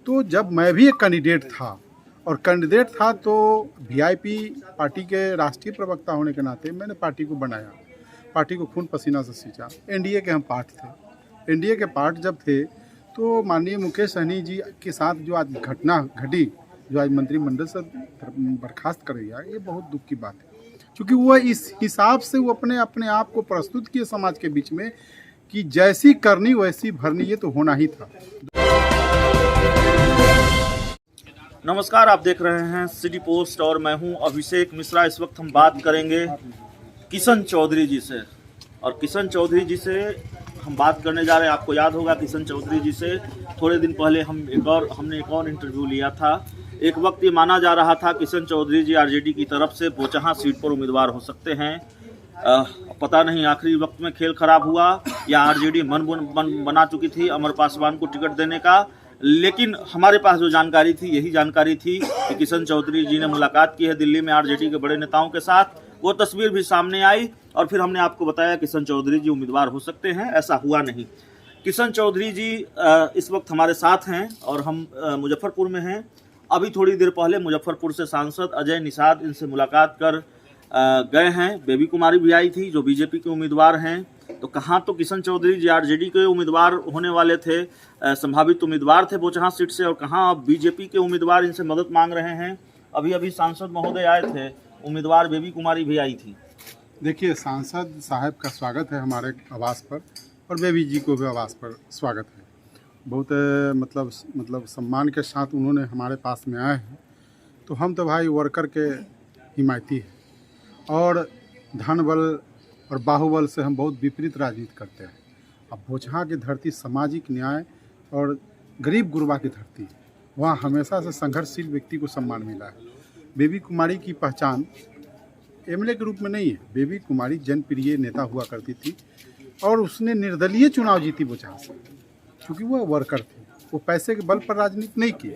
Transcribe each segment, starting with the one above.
तो जब मैं भी एक कैंडिडेट था और कैंडिडेट था तो वीआईपी पार्टी के राष्ट्रीय प्रवक्ता होने के नाते मैंने पार्टी को बनाया, पार्टी को खून पसीना से सींचा। एनडीए के हम पार्ट थे। एनडीए के पार्ट जब थे तो माननीय मुकेश सहनी जी के साथ जो आज घटना घटी, जो आज मंत्रिमंडल से बर्खास्त कर दिया, ये बहुत दुख की बात है, क्योंकि वो इस हिसाब से वो अपने आप को प्रस्तुत किए समाज के बीच में कि जैसी करनी वैसी भरनी, ये तो होना ही था। नमस्कार, आप देख रहे हैं सिटी पोस्ट और मैं हूं अभिषेक मिश्रा। इस वक्त हम बात करेंगे किशन चौधरी जी से, और किशन चौधरी जी से हम बात करने जा रहे हैं। आपको याद होगा किशन चौधरी जी से थोड़े दिन पहले हमने एक और इंटरव्यू लिया था। एक वक्त ये माना जा रहा था किशन चौधरी जी आरजेडी की तरफ से बोचहां सीट पर उम्मीदवार हो सकते हैं। पता नहीं आखिरी वक्त में खेल खराब हुआ या आरजेडी मन बना चुकी थी अमर पासवान को टिकट देने का, लेकिन हमारे पास जो जानकारी थी यही जानकारी थी कि किशन चौधरी जी ने मुलाकात की है दिल्ली में आरजेडी के बड़े नेताओं के साथ। वो तस्वीर भी सामने आई और फिर हमने आपको बताया किशन चौधरी जी उम्मीदवार हो सकते हैं। ऐसा हुआ नहीं। किशन चौधरी जी इस वक्त हमारे साथ हैं और हम मुजफ्फरपुर में हैं। अभी थोड़ी देर पहले मुजफ्फरपुर से सांसद अजय निषाद इनसे मुलाकात कर गए हैं। बेबी कुमारी भी आई थी जो बीजेपी के उम्मीदवार हैं। तो कहाँ तो किशन चौधरी जी आरजेडी के उम्मीदवार होने वाले थे, संभावित उम्मीदवार थे बोचहां सीट से, और कहाँ अब बीजेपी के उम्मीदवार इनसे मदद मांग रहे हैं। अभी सांसद महोदय आए थे, उम्मीदवार बेबी कुमारी भी आई थी। देखिए, सांसद साहब का स्वागत है हमारे आवास पर और बेबी जी को भी आवास पर स्वागत है। बहुत मतलब सम्मान के साथ उन्होंने हमारे पास में आए हैं। तो हम तो भाई वर्कर के हिमायती हैं और धन बल और बाहुबल से हम बहुत विपरीत राजनीति करते हैं। अब बोचहां की धरती सामाजिक न्याय और गरीब गुरबा की धरती है, वहाँ हमेशा से संघर्षशील व्यक्ति को सम्मान मिला है। बेबी कुमारी की पहचान एमएलए के रूप में नहीं है। बेबी कुमारी जनप्रिय नेता हुआ करती थी और उसने निर्दलीय चुनाव जीती बोचहां से, क्योंकि वो वर्कर थे, वो पैसे के बल पर राजनीति नहीं की।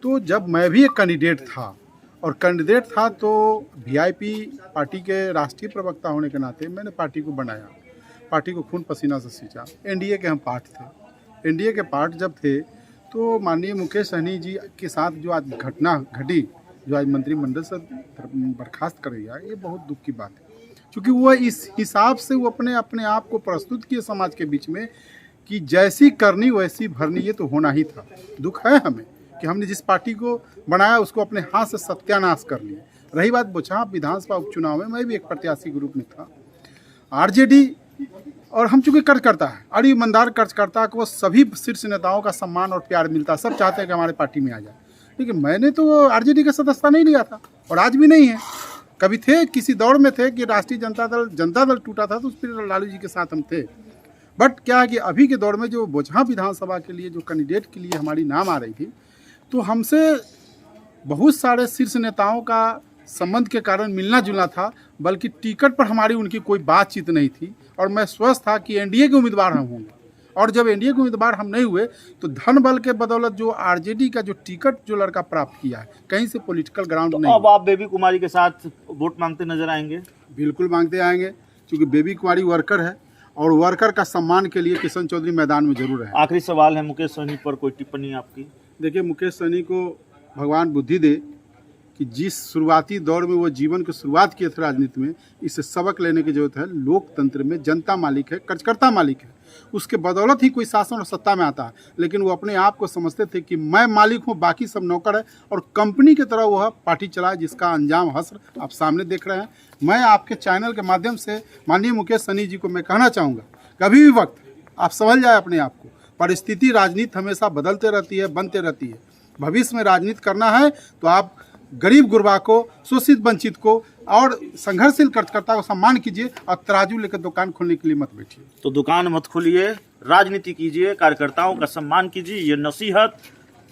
तो जब मैं भी एक कैंडिडेट था और कैंडिडेट था तो वीआईपी पार्टी के राष्ट्रीय प्रवक्ता होने के नाते मैंने पार्टी को बनाया, पार्टी को खून पसीना से सींचा। एनडीए के हम पार्ट थे। एनडीए के पार्ट जब थे तो माननीय मुकेश सहनी जी के साथ जो आज घटना घटी, जो आज मंत्रिमंडल से बर्खास्त कर दिया, ये बहुत दुख की बात है, क्योंकि वो इस हिसाब से वो अपने आप को प्रस्तुत किए समाज के बीच में कि जैसी करनी वैसी भरनी, ये तो होना ही था। दुख है हमें कि हमने जिस पार्टी को बनाया उसको अपने हाथ से सत्यानाश कर लिया। रही बात बोचहां विधानसभा उपचुनाव में, मैं भी एक प्रत्याशी के रूप में था। आरजेडी और हम चूँकि कर्ज करता है और ईमानदार कर्ज करता है कि वो सभी शीर्ष नेताओं का सम्मान और प्यार मिलता है, सब चाहते हैं कि हमारे पार्टी में आ जाए। लेकिन मैंने तो आरजेडी का सदस्यता नहीं लिया था और आज भी नहीं है। कभी थे, किसी दौर में थे कि राष्ट्रीय जनता दल टूटा था तो उस पर लालू जी के साथ हम थे। बट क्या है कि अभी के दौर में जो बोचहां विधानसभा के लिए जो कैंडिडेट के लिए हमारी नाम आ रही थी, तो हमसे बहुत सारे शीर्ष नेताओं का संबंध के कारण मिलना जुलना था, बल्कि टिकट पर हमारी उनकी कोई बातचीत नहीं थी। और मैं स्वस्थ था कि एनडीए के उम्मीदवार हम होंगे, और जब एनडीए के उम्मीदवार हम नहीं हुए तो धन बल के बदौलत जो आरजेडी का जो टिकट जो लड़का प्राप्त किया है, कहीं से पॉलिटिकल ग्राउंड नहीं। अब आप बेबी कुमारी के साथ वोट मांगते नजर आएंगे? बिल्कुल मांगते आएंगे, क्योंकि बेबी कुमारी वर्कर है और वर्कर का सम्मान के लिए किशन चौधरी मैदान में जरूर है। आखिरी सवाल है, मुकेश सहनी पर कोई टिप्पणी आपकी? देखिए, मुकेश सहनी को भगवान बुद्धि दे कि जिस शुरुआती दौर में वो जीवन की शुरुआत किए थे राजनीति में, इससे सबक लेने की जरूरत है। लोकतंत्र में जनता मालिक है, कर्जकर्ता मालिक है, उसके बदौलत ही कोई शासन और सत्ता में आता है। लेकिन वो अपने आप को समझते थे कि मैं मालिक हूँ, बाकी सब नौकर है, और कंपनी की तरह वह पार्टी चलाए, जिसका अंजाम हस्र आप सामने देख रहे हैं। मैं आपके चैनल के माध्यम से माननीय मुकेश सहनी जी को मैं कहना चाहूँगा, कभी भी वक्त आप समझ जाए अपने आप को, परिस्थिति राजनीति हमेशा बदलते रहती है, बनते रहती है। भविष्य में राजनीति करना है तो आप गरीब गुरबा को, शोषित वंचित को और संघर्षशील कर्जकर्ता को सम्मान कीजिए और तराजू लेकर दुकान खोलने के लिए मत बैठिए। तो दुकान मत खोलिए, राजनीति कीजिए, कार्यकर्ताओं का सम्मान कीजिए। ये नसीहत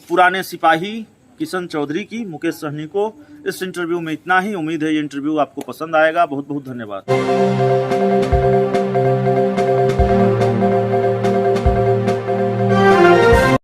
पुराने सिपाही किशन चौधरी की मुकेश सहनी को। इस इंटरव्यू में इतना ही। उम्मीद है ये इंटरव्यू आपको पसंद आएगा। बहुत बहुत धन्यवाद।